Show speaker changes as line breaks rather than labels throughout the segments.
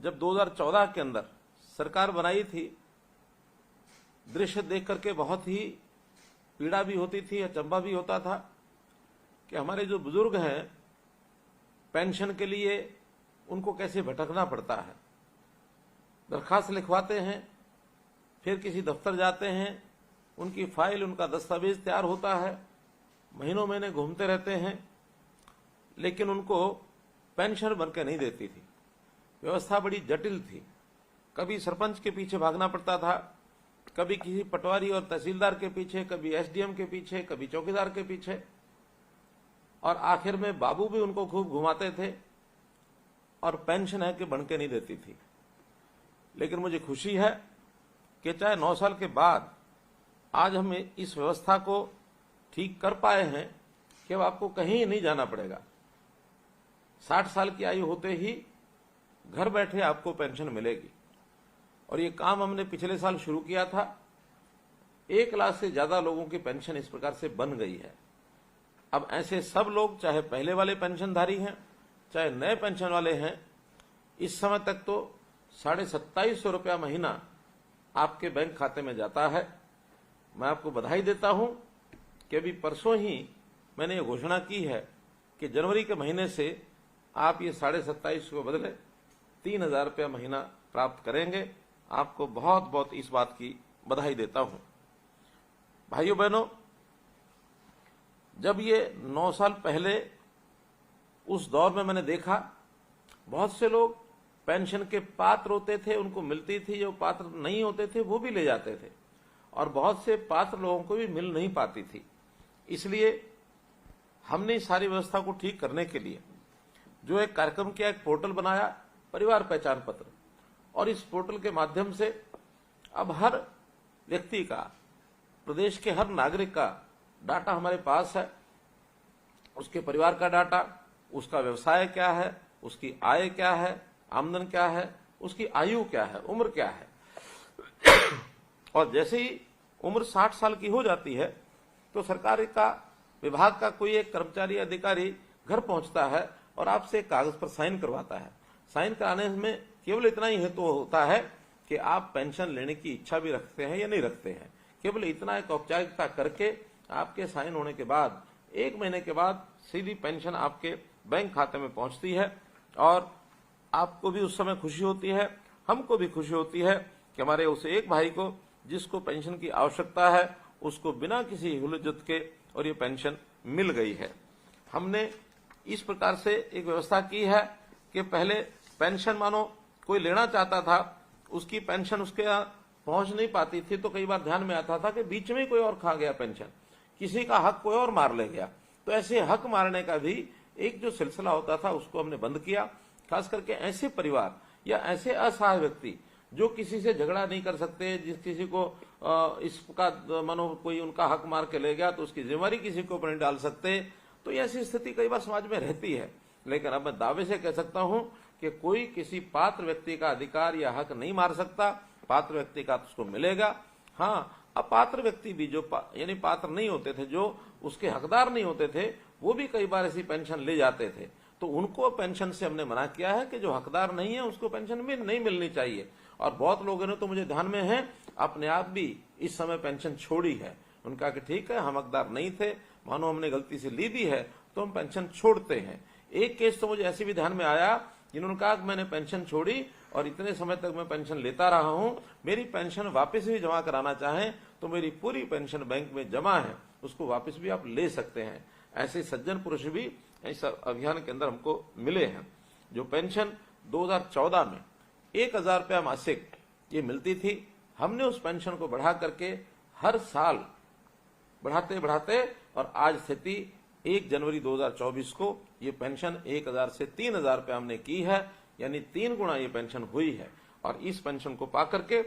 जब 2014 के अंदर सरकार बनाई थी, दृश्य देख करके बहुत ही पीड़ा भी होती थी, अचंभा भी होता था कि हमारे जो बुजुर्ग हैं पेंशन के लिए उनको कैसे भटकना पड़ता है। दरखास्त लिखवाते हैं, फिर किसी दफ्तर जाते हैं, उनकी फाइल, उनका दस्तावेज तैयार होता है, महीनों महीने घूमते रहते हैं, लेकिन उनको पेंशन बनकर नहीं देती थी। व्यवस्था बड़ी जटिल थी। कभी सरपंच के पीछे भागना पड़ता था, कभी किसी पटवारी और तहसीलदार के पीछे, कभी एसडीएम के पीछे, कभी चौकीदार के पीछे, और आखिर में बाबू भी उनको खूब घुमाते थे और पेंशन है कि बन के नहीं देती थी। लेकिन मुझे खुशी है कि चाहे 9 साल के बाद आज हम इस व्यवस्था को ठीक कर पाए हैं कि अब आपको कहीं नहीं जाना पड़ेगा। 60 साल की आयु होते ही घर बैठे आपको पेंशन मिलेगी। और ये काम हमने पिछले साल शुरू किया था। 1 लाख से ज्यादा लोगों की पेंशन इस प्रकार से बन गई है। अब ऐसे सब लोग, चाहे पहले वाले पेंशनधारी हैं, चाहे नए पेंशन वाले हैं, इस समय तक तो 2750 रुपया महीना आपके बैंक खाते में जाता है। मैं आपको बधाई देता हूं कि अभी परसों ही मैंने ये घोषणा की है कि जनवरी के महीने से आप ये 2750 को बदले 3000 रुपया महीना प्राप्त करेंगे। आपको बहुत बहुत इस बात की बधाई देता हूं। भाइयों बहनों, जब ये 9 साल पहले उस दौर में मैंने देखा, बहुत से लोग पेंशन के पात्र होते थे, उनको मिलती थी, जो पात्र नहीं होते थे वो भी ले जाते थे, और बहुत से पात्र लोगों को भी मिल नहीं पाती थी। इसलिए हमने इस सारी व्यवस्था को ठीक करने के लिए जो एक कार्यक्रम किया, एक पोर्टल बनाया, परिवार पहचान पत्र, और इस पोर्टल के माध्यम से अब हर व्यक्ति का, प्रदेश के हर नागरिक का डाटा हमारे पास है। उसके परिवार का डाटा, उसका व्यवसाय क्या है, उसकी आय क्या है, आमदन क्या है, उसकी आयु क्या है, उम्र क्या है। और जैसे ही उम्र 60 साल की हो जाती है तो सरकार का, विभाग का कोई एक कर्मचारी, अधिकारी घर पहुंचता है और आपसे एक कागज पर साइन करवाता है। साइन कराने में केवल इतना ही हेतु होता है कि आप पेंशन लेने की इच्छा भी रखते हैं या नहीं रखते हैं। केवल इतना एक औपचारिकता करके आपके साइन होने के बाद 1 महीने के बाद सीधी पेंशन आपके बैंक खाते में पहुंचती है। और आपको भी उस समय खुशी होती है, हमको भी खुशी होती है कि हमारे उस एक भाई को जिसको पेंशन की आवश्यकता है, उसको बिना किसी हुलझुल के और ये पेंशन मिल गई है। हमने इस प्रकार से एक व्यवस्था की है कि पहले पेंशन मानो कोई लेना चाहता था, उसकी पेंशन उसके यहाँ पहुंच नहीं पाती थी, तो कई बार ध्यान में आता था कि बीच में कोई और खा गया पेंशन, किसी का हक कोई और मार ले गया। तो ऐसे हक मारने का भी एक जो सिलसिला होता था उसको हमने बंद किया। खास करके ऐसे परिवार या ऐसे असहाय व्यक्ति जो किसी से झगड़ा नहीं कर सकते, जिस किसी को इसका मानो कोई उनका हक मार के ले गया तो उसकी जिम्मेवारी किसी को ऊपर नहीं डाल सकते, तो ऐसी स्थिति कई बार समाज में रहती है। लेकिन अब मैं दावे से कह सकता हूं कि कोई किसी पात्र व्यक्ति का अधिकार या हक नहीं मार सकता। पात्र व्यक्ति का तो उसको मिलेगा। हाँ, अपात्र व्यक्ति भी जो यानी पात्र नहीं होते थे, जो उसके हकदार नहीं होते थे, वो भी कई बार ऐसी पेंशन ले जाते थे, तो उनको पेंशन से हमने मना किया है कि जो हकदार नहीं है उसको पेंशन नहीं मिलनी चाहिए। और बहुत लोगों ने तो मुझे ध्यान में है अपने आप भी इस समय पेंशन छोड़ी है। उनका कि ठीक है, हम हकदार नहीं थे, मानो हमने गलती से ली भी है तो हम पेंशन छोड़ते हैं। एक केस तो मुझे ऐसे भी ध्यान में आया, जिन्होंने कहा कि मैंने पेंशन छोड़ी और इतने समय तक मैं पेंशन लेता रहा हूं, मेरी पेंशन वापस भी जमा कराना चाहें तो मेरी पूरी पेंशन बैंक में जमा है, उसको वापस भी आप ले सकते हैं। ऐसे सज्जन पुरुष भी इस अभियान के अंदर हमको मिले हैं। जो पेंशन 2014 में 1000 रुपया मासिक ये मिलती थी, हमने उस पेंशन को बढ़ा करके हर साल बढ़ाते बढ़ाते और आज स्थिति 1 जनवरी 2024 को ये पेंशन 1000 से 3000 रुपया हमने की है, यानी 3 गुना ये पेंशन हुई है। और इस पेंशन को पा करके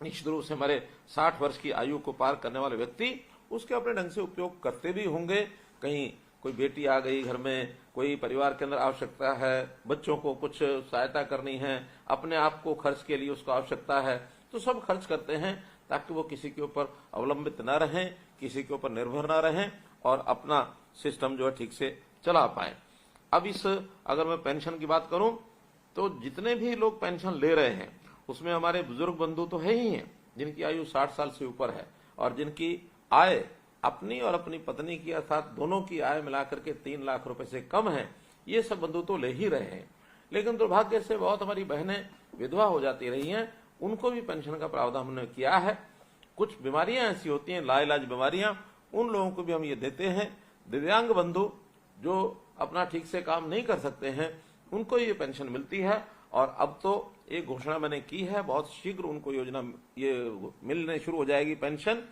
निश्चित रूप से हमारे 60 वर्ष की आयु को पार करने वाले व्यक्ति उसके अपने ढंग से उपयोग करते भी होंगे। कहीं कोई बेटी आ गई घर में, कोई परिवार के अंदर आवश्यकता है, बच्चों को कुछ सहायता करनी है, अपने आप को खर्च के लिए उसको आवश्यकता है, तो सब खर्च करते हैं ताकि वो किसी के ऊपर अवलंबित न रहें, किसी के ऊपर निर्भर न रहें और अपना सिस्टम जो है ठीक से चला पाए। अब अगर मैं पेंशन की बात करूं तो जितने भी लोग पेंशन ले रहे हैं उसमें हमारे बुजुर्ग बंधु तो है ही हैं, जिनकी आयु 60 साल से ऊपर है और जिनकी आय अपनी और अपनी पत्नी की अर्थात दोनों की आय मिलाकर के 3 लाख रुपए से कम है, ये सब बंधु तो ले ही रहे हैं। लेकिन दुर्भाग्य से बहुत हमारी बहनें विधवा हो जाती रही हैं, उनको भी पेंशन का प्रावधान हमने किया है। कुछ बीमारियां ऐसी होती हैं, लाइलाज बीमारियां, उन लोगों को भी हम ये देते हैं। दिव्यांग बंधु जो अपना ठीक से काम नहीं कर सकते हैं उनको ये पेंशन मिलती है और अब तो एक घोषणा मैंने की है, बहुत शीघ्र उनको योजना ये मिलने शुरू हो जाएगी पेंशन।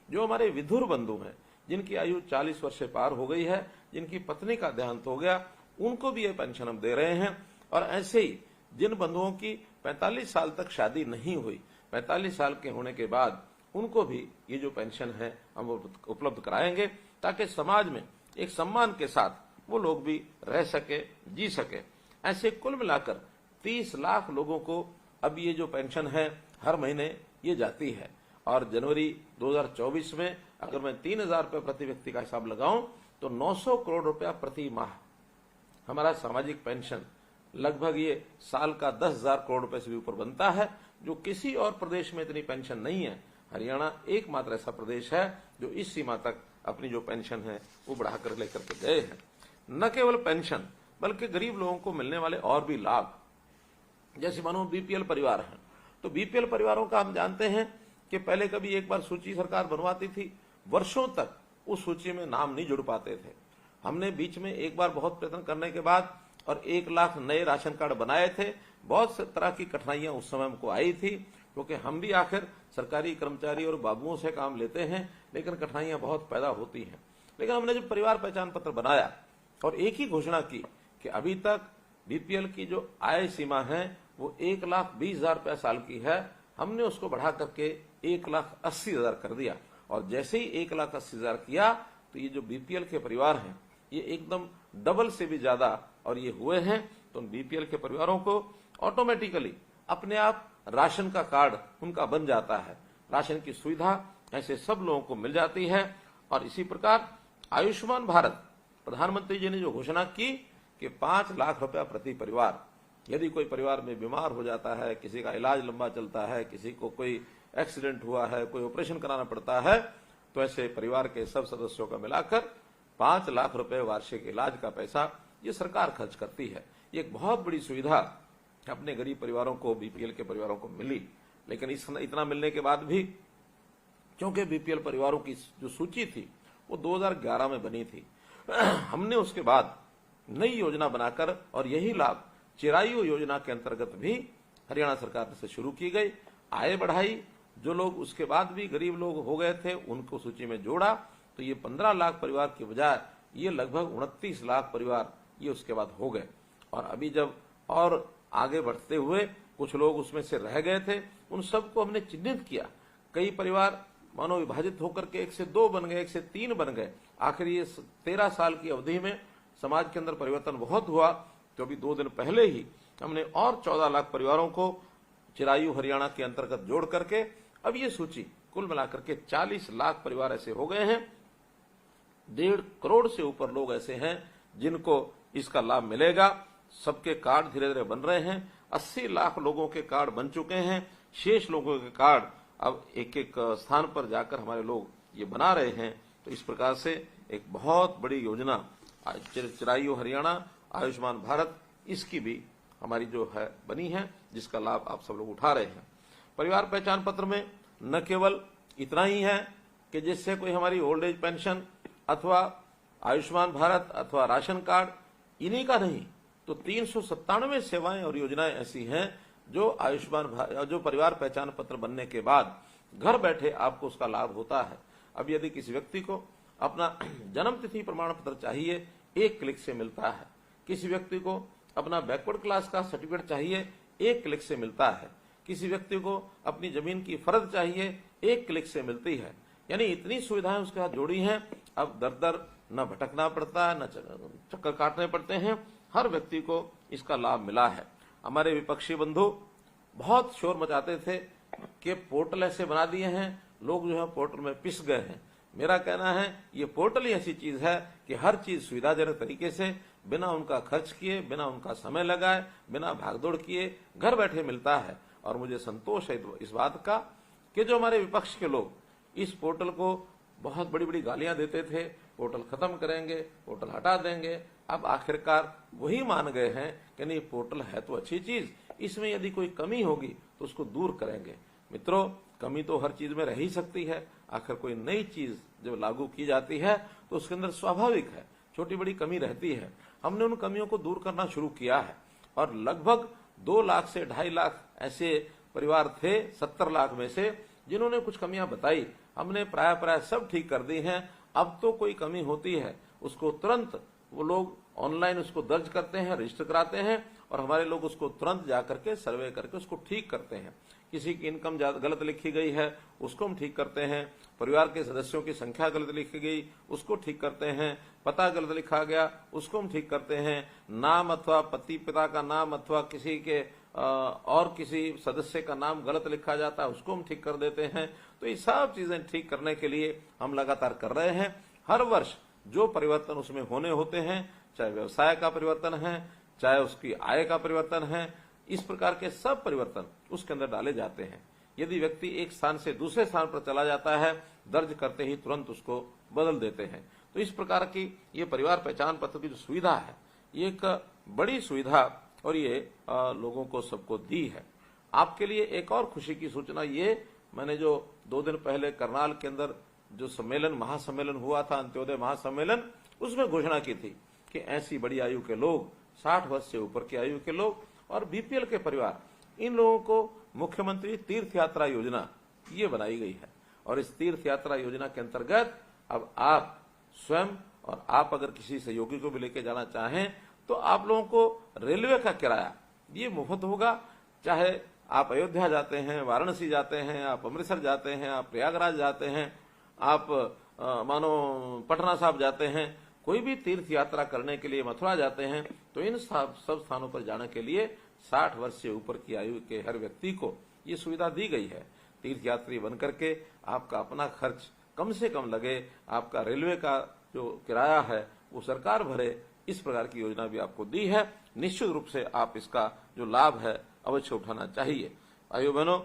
जो हमारे विधुर बंधु हैं जिनकी आयु 40 वर्ष से पार हो गई है, जिनकी पत्नी का देहांत हो गया, उनको भी ये पेंशन हम दे रहे हैं। और ऐसे ही जिन बंधुओं की 45 साल तक शादी नहीं हुई, 45 साल के होने के बाद उनको भी ये जो पेंशन है हम उपलब्ध कराएंगे, ताकि समाज में एक सम्मान के साथ वो लोग भी रह सके, जी सके। ऐसे कुल मिलाकर 30 लाख लोगों को अब ये जो पेंशन है हर महीने ये जाती है। और जनवरी 2024 में अगर मैं 3,000 रुपये प्रति व्यक्ति का हिसाब लगाऊं तो 900 करोड़ रुपया प्रति माह हमारा सामाजिक पेंशन लगभग ये साल का 10,000 करोड़ रुपए से भी ऊपर बनता है, जो किसी और प्रदेश में इतनी पेंशन नहीं है। हरियाणा एकमात्र ऐसा प्रदेश है जो इस सीमा तक अपनी जो पेंशन है वो बढ़ाकर लेकर के गए हैं। न केवल पेंशन बल्कि गरीब लोगों को मिलने वाले और भी लाभ, जैसे मानो बीपीएल परिवार हैं, तो बीपीएल परिवारों का हम जानते हैं कि पहले कभी एक बार सूची सरकार बनवाती थी, वर्षों तक उस सूची में नाम नहीं जुड़ पाते थे। हमने बीच में एक बार बहुत प्रयत्न करने के बाद और 1 लाख नए राशन कार्ड बनाए थे। बहुत तरह की कठिनाइयां उस समय हमको आई थी, क्योंकि हम भी आखिर सरकारी कर्मचारी और बाबुओं से काम लेते हैं, लेकिन कठिनाइयां बहुत पैदा होती हैं। लेकिन हमने जब परिवार पहचान पत्र बनाया और एक ही घोषणा की कि अभी तक बीपीएल की जो आय सीमा है वो 1,20,000 रुपया साल की है, हमने उसको बढ़ा करके 1,80,000 कर दिया। और जैसे ही 1,80,000 किया तो ये जो बीपीएल के परिवार हैं ये एकदम डबल से भी ज्यादा और ये हुए हैं। तो उन बीपीएल के परिवारों को ऑटोमेटिकली अपने आप राशन का कार्ड उनका बन जाता है, राशन की सुविधा ऐसे सब लोगों को मिल जाती है। और इसी प्रकार आयुष्मान भारत प्रधानमंत्री जी ने जो घोषणा की कि 5 लाख रुपया प्रति परिवार, यदि कोई परिवार में बीमार हो जाता है, किसी का इलाज लंबा चलता है, किसी को कोई एक्सीडेंट हुआ है, कोई ऑपरेशन कराना पड़ता है, तो ऐसे परिवार के सब सदस्यों का मिलाकर 5 लाख रुपए वार्षिक इलाज का पैसा ये सरकार खर्च करती है। ये एक बहुत बड़ी सुविधा अपने गरीब परिवारों को, बीपीएल के परिवारों को मिली। लेकिन इतना मिलने के बाद भी, क्योंकि बीपीएल परिवारों की जो सूची थी वो 2011 में बनी थी, हमने उसके बाद नई योजना बनाकर और यही लाभ चिरायु योजना के अंतर्गत भी हरियाणा सरकार से शुरू की गई, आय बढ़ाई। जो लोग उसके बाद भी गरीब लोग हो गए थे उनको सूची में जोड़ा, तो ये 15 लाख परिवार की बजाय ये लगभग 29 लाख परिवार ये उसके बाद हो गए। और अभी जब और आगे बढ़ते हुए कुछ लोग उसमें से रह गए थे, उन सबको हमने चिन्हित किया। कई परिवार मानो विभाजित होकर के 1 से 2 बन गए, 1 से 3 बन गए। आखिर ये 13 साल की अवधि में समाज के अंदर परिवर्तन बहुत हुआ। तो अभी 2 दिन पहले ही हमने और 14 लाख परिवारों को चिरायु हरियाणा के अंतर्गत जोड़ करके अब ये सूची कुल मिलाकर के 40 लाख परिवार ऐसे हो गए हैं। 1.5 करोड़ से ऊपर लोग ऐसे हैं जिनको इसका लाभ मिलेगा। सबके कार्ड धीरे धीरे बन रहे हैं। 80 लाख लोगों के कार्ड बन चुके हैं। शेष लोगों के कार्ड अब एक एक स्थान पर जाकर हमारे लोग ये बना रहे हैं। तो इस प्रकार से एक बहुत बड़ी योजना चिरायु हरियाणा आयुष्मान भारत, इसकी भी हमारी जो है बनी है, जिसका लाभ आप सब लोग उठा रहे हैं। परिवार पहचान पत्र में न केवल इतना ही है कि जिससे कोई हमारी ओल्ड एज पेंशन अथवा आयुष्मान भारत अथवा राशन कार्ड, इन्हीं का नहीं तो 397 सेवाएं और योजनाएं ऐसी हैं जो आयुष्मान भारत, जो परिवार पहचान पत्र बनने के बाद घर बैठे आपको उसका लाभ होता है। अब यदि किसी व्यक्ति को अपना जन्म तिथि प्रमाण पत्र चाहिए, 1 क्लिक से मिलता है। किसी व्यक्ति को अपना बैकवर्ड क्लास का सर्टिफिकेट चाहिए, 1 क्लिक से मिलता है। किसी व्यक्ति को अपनी जमीन की फर्द चाहिए, 1 क्लिक से मिलती है। यानी इतनी सुविधाएं उसके साथ जोड़ी हैं, अब दर दर न भटकना पड़ता है, न चक्कर काटने पड़ते हैं। हर व्यक्ति को इसका लाभ मिला है। हमारे विपक्षी बंधु बहुत शोर मचाते थे कि पोर्टल ऐसे बना दिए हैं, लोग जो है पोर्टल में पिस गए हैं। मेरा कहना है ये पोर्टल ही ऐसी चीज है कि हर चीज सुविधाजनक तरीके से बिना उनका खर्च किए, बिना उनका समय लगाए, बिना भागदौड़ किए घर बैठे मिलता है। और मुझे संतोष है इस बात का कि जो हमारे विपक्ष के लोग इस पोर्टल को बहुत बड़ी बड़ी गालियां देते थे, पोर्टल खत्म करेंगे, पोर्टल हटा देंगे, अब आखिरकार वही मान गए हैं कि नहीं, पोर्टल है तो अच्छी चीज, इसमें यदि कोई कमी होगी तो उसको दूर करेंगे। मित्रों, कमी तो हर चीज में रह ही सकती है। आखिर कोई नई चीज जब लागू की जाती है तो उसके अंदर स्वाभाविक है छोटी बड़ी कमी रहती है। हमने उन कमियों को दूर करना शुरू किया है और लगभग 2 लाख से 2.5 लाख ऐसे परिवार थे 70 लाख में से जिन्होंने कुछ कमियां बताई। हमने प्राय सब ठीक कर दी हैं। अब तो कोई कमी होती है उसको तुरंत वो लोग ऑनलाइन उसको दर्ज करते हैं, रजिस्टर कराते हैं और हमारे लोग उसको तुरंत जाकर के सर्वे करके उसको ठीक करते हैं। किसी की इनकम गलत लिखी गई है उसको हम ठीक करते हैं, परिवार के सदस्यों की संख्या गलत लिखी गई उसको ठीक करते हैं, पता गलत लिखा गया उसको हम ठीक करते हैं, नाम अथवा पति पिता का नाम अथवा किसी के और किसी सदस्य का नाम गलत लिखा जाता है उसको हम ठीक कर देते हैं। तो ये सब चीजें ठीक करने के लिए हम लगातार कर रहे हैं। हर वर्ष जो परिवर्तन उसमें होने होते हैं, चाहे व्यवसाय का परिवर्तन है, चाहे उसकी आय का परिवर्तन है, इस प्रकार के सब परिवर्तन उसके अंदर डाले जाते हैं। यदि व्यक्ति एक स्थान से दूसरे स्थान पर चला जाता है, दर्ज करते ही तुरंत उसको बदल देते हैं। तो इस प्रकार की ये परिवार पहचान पत्र की जो सुविधा है, ये एक बड़ी सुविधा और ये लोगों को सबको दी है। आपके लिए एक और खुशी की सूचना, ये मैंने जो 2 दिन पहले करनाल के अंदर जो सम्मेलन महासम्मेलन हुआ था, अंत्योदय महासम्मेलन, उसमें घोषणा की थी कि ऐसी बड़ी आयु के लोग, 60 वर्ष से ऊपर की आयु के लोग और बीपीएल के परिवार, इन लोगों को मुख्यमंत्री तीर्थ यात्रा योजना ये बनाई गई है। और इस तीर्थ यात्रा योजना के अंतर्गत अब आप स्वयं और आप अगर किसी सहयोगी को भी लेके जाना चाहें तो आप लोगों को रेलवे का किराया ये मुफ्त होगा। चाहे आप अयोध्या जाते हैं, वाराणसी जाते हैं, आप अमृतसर जाते हैं, आप प्रयागराज जाते हैं, आप मानो पटना साहब जाते हैं, कोई भी तीर्थ यात्रा करने के लिए मथुरा जाते हैं, तो इन सब स्थानों पर जाने के लिए 60 वर्ष से ऊपर की आयु के हर व्यक्ति को ये सुविधा दी गई है। तीर्थ यात्री बनकर के आपका अपना खर्च कम से कम लगे, आपका रेलवे का जो किराया है वो सरकार भरे, इस प्रकार की योजना भी आपको दी है। निश्चित रूप से आप इसका जो लाभ है अवश्य उठाना चाहिए। भाइयों बहनों,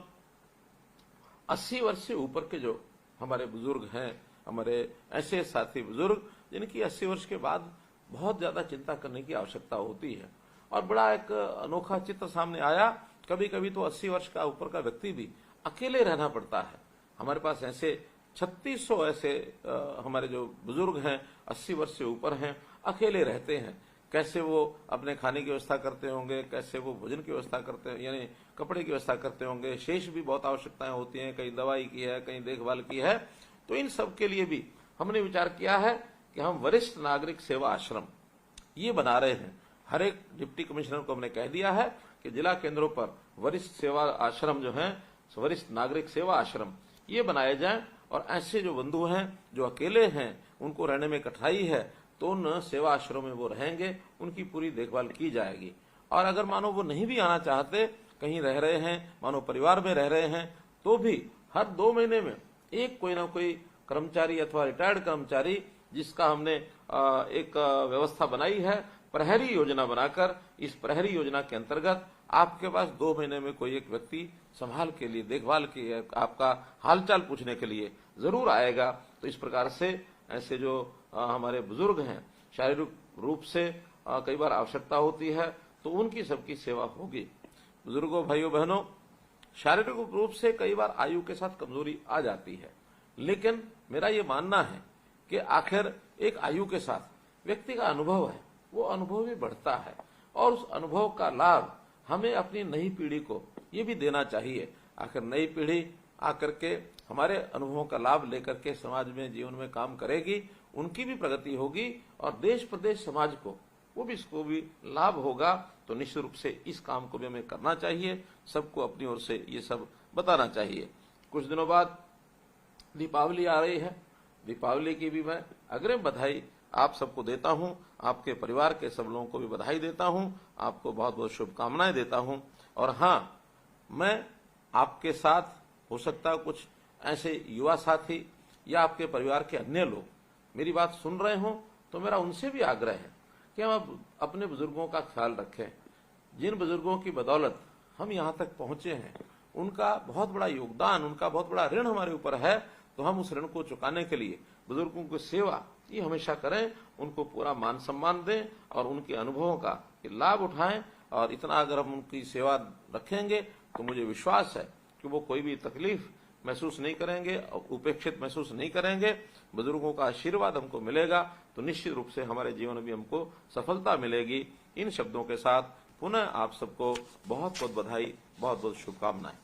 80 वर्ष से ऊपर के जो हमारे बुजुर्ग हैं, हमारे ऐसे साथी बुजुर्ग जिनकी 80 वर्ष के बाद बहुत ज्यादा चिंता करने की आवश्यकता होती है, और बड़ा एक अनोखा चित्र सामने आया, कभी कभी तो 80 वर्ष का ऊपर का व्यक्ति भी अकेले रहना पड़ता है। हमारे पास ऐसे 3600 ऐसे हमारे जो बुजुर्ग हैं 80 वर्ष से ऊपर हैं, अकेले रहते हैं। कैसे वो अपने खाने की व्यवस्था करते होंगे, कैसे वो भोजन की व्यवस्था करते हैं, यानी कपड़े की व्यवस्था करते होंगे, शेष भी बहुत आवश्यकताएं होती हैं, कहीं दवाई की है, कहीं देखभाल की है। तो इन सब के लिए भी हमने विचार किया है कि हम वरिष्ठ नागरिक सेवा आश्रम ये बना रहे हैं। हर एक डिप्टी कमिश्नर को हमने कह दिया है कि जिला केंद्रों पर वरिष्ठ सेवा आश्रम जो है, वरिष्ठ नागरिक सेवा आश्रम ये बनाए जाएं, और ऐसे जो बंधु हैं जो अकेले हैं, उनको रहने में कठिनाई है, तो उन सेवा आश्रमों में वो रहेंगे, उनकी पूरी देखभाल की जाएगी। और अगर मानो वो नहीं भी आना चाहते, कहीं रह रहे हैं, मानो परिवार में रह रहे हैं, तो भी हर 2 महीने में एक कोई ना कोई कर्मचारी अथवा रिटायर्ड कर्मचारी, जिसका हमने एक व्यवस्था बनाई है प्रहरी योजना बनाकर, इस प्रहरी योजना के अंतर्गत आपके पास 2 महीने में कोई एक व्यक्ति संभाल के लिए, देखभाल के, आपका हालचाल पूछने के लिए जरूर आएगा। तो इस प्रकार से ऐसे जो हमारे बुजुर्ग हैं, शारीरिक रूप से कई बार आवश्यकता होती है, तो उनकी सबकी सेवा होगी। बुजुर्गों, भाइयों बहनों, शारीरिक रूप से कई बार आयु के साथ कमजोरी आ जाती है, लेकिन मेरा ये मानना है कि आखिर एक आयु के साथ व्यक्ति का अनुभव है, वो अनुभव भी बढ़ता है, और उस अनुभव का लाभ हमें अपनी नई पीढ़ी को ये भी देना चाहिए। आखिर नई पीढ़ी आकर के हमारे अनुभवों का लाभ लेकर के समाज में, जीवन में काम करेगी, उनकी भी प्रगति होगी, और देश प्रदेश समाज को वो भी, इसको भी लाभ होगा। तो निश्चित रूप से इस काम को भी हमें करना चाहिए, सबको अपनी ओर से ये सब बताना चाहिए। कुछ दिनों बाद दीपावली आ रही है, दीपावली की भी मैं अग्रिम बधाई आप सबको देता हूं, आपके परिवार के सब लोगों को भी बधाई देता हूं, आपको बहुत बहुत शुभकामनाएं देता हूं। और हाँ, मैं आपके साथ, हो सकता है कुछ ऐसे युवा साथी या आपके परिवार के अन्य लोग मेरी बात सुन रहे हों, तो मेरा उनसे भी आग्रह है कि हम अब अपने बुजुर्गों का ख्याल रखें। जिन बुजुर्गों की बदौलत हम यहां तक पहुंचे हैं, उनका बहुत बड़ा योगदान, उनका बहुत बड़ा ऋण हमारे ऊपर है, तो हम उस ऋण को चुकाने के लिए बुजुर्गों की सेवा ये हमेशा करें, उनको पूरा मान सम्मान दें और उनके अनुभवों का लाभ उठाएं। और इतना अगर हम उनकी सेवा रखेंगे तो मुझे विश्वास है कि वो कोई भी तकलीफ महसूस नहीं करेंगे, उपेक्षित महसूस नहीं करेंगे। बुजुर्गों का आशीर्वाद हमको मिलेगा तो निश्चित रूप से हमारे जीवन में भी हमको सफलता मिलेगी। इन शब्दों के साथ पुनः आप सबको बहुत बहुत बधाई, बहुत बहुत शुभकामनाएं।